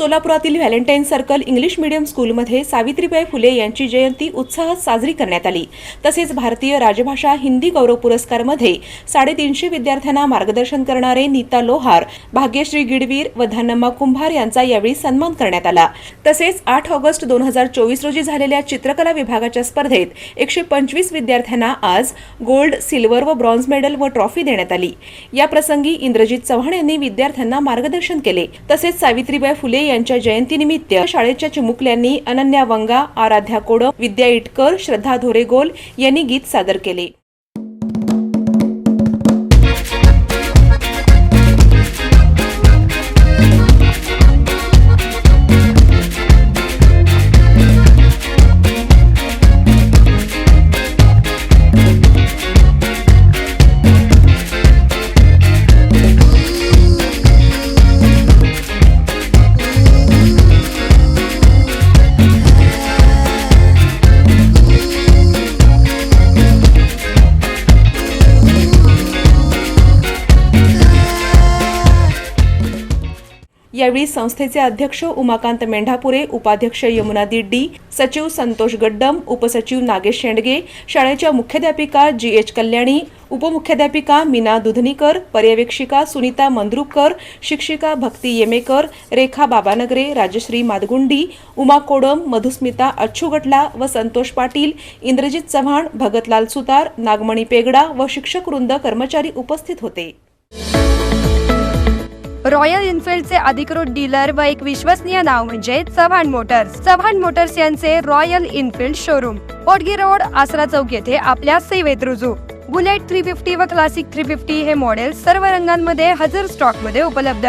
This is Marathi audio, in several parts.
सोलापुरातील व्हॅलेंटाईन सर्कल इंग्लिश मीडियम स्कूलमध्ये सावित्रीबाई फुले यांची जयंती उत्साहात साजरी करण्यात आली। तसेच भारतीय राजभाषा हिंदी गौरव पुरस्कारमध्ये 350 विद्यार्थ्यांना मार्गदर्शन करणारे नीता लोहार, भाग्यश्री गिडवीर व धनम्मा कुंभार यांचा यावेळी सन्मान करण्यात आला। तसेच 8 ऑगस्ट 2024 रोजी झालेल्या चित्रकला विभागाच्या स्पर्धेत 125 विद्यार्थ्यांना आज गोल्ड, सिल्वर व ब्रॉन्झ मेडल व ट्रॉफी देण्यात आली। या प्रसंगी इंद्रजित चव्हाण यांनी विद्यार्थ्यांना मार्गदर्शन केले। तसेच सावित्रीबाई फुले यांच्या जयंतीनिमित्त शाळेच्या चिमुकल्यांनी अनन्या वंगा, आराध्या कोडम, विद्या इटकर, श्रद्धा धोरेगोल यांनी गीत सादर केले। यावेळी संस्थेचे अध्यक्ष उमाकांत मेंढापुरे, उपाध्यक्ष यमुना दिड्डी, सचिव संतोष गड्डम, उपसचिव नागेश शेंडगे, शाळेच्या मुख्याध्यापिका जी.एच. कल्याणी, उपमुख्याध्यापिका मीना दुधनीकर, पर्यवेक्षिका सुनीता मंद्रुकर, शिक्षिका भक्ती येमेकर, रेखा बाबानगरे, राजश्री मादगुंडी, उमा कोडम, मधुस्मिता अच्छुगटला व संतोष पाटील, इंद्रजित चव्हाण, भगतलाल सुतार, नागमणी पेगडा व शिक्षक वृंद कर्मचारी उपस्थित होते। रॉयल एनफील्डचे अधिकृत डीलर व एक विश्वसनीय नाव म्हणजे चव्हाण मोटर्स। चव्हाण मोटर्स यांचे रॉयल एनफील्ड शोरूम पोटगी रोड, आसरा चौक येथे आपल्या सेवेत रुजू। बुलेट 350 व क्लासिक 350 हे मॉडेल सर्व रंगांमध्ये हजर स्टॉक मध्ये उपलब्ध।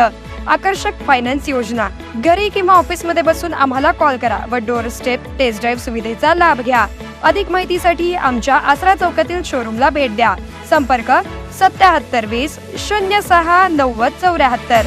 आकर्षक फायनान्स योजना, घरी किंवा ऑफिस मध्ये बसून आम्हाला कॉल करा व डोर स्टेप टेस्ट ड्राईव्ह सुविधेचा लाभ घ्या। अधिक माहितीसाठी आमच्या आसरा चौकातील शोरूमला भेट द्या। संपर्क 7720 06 90 74।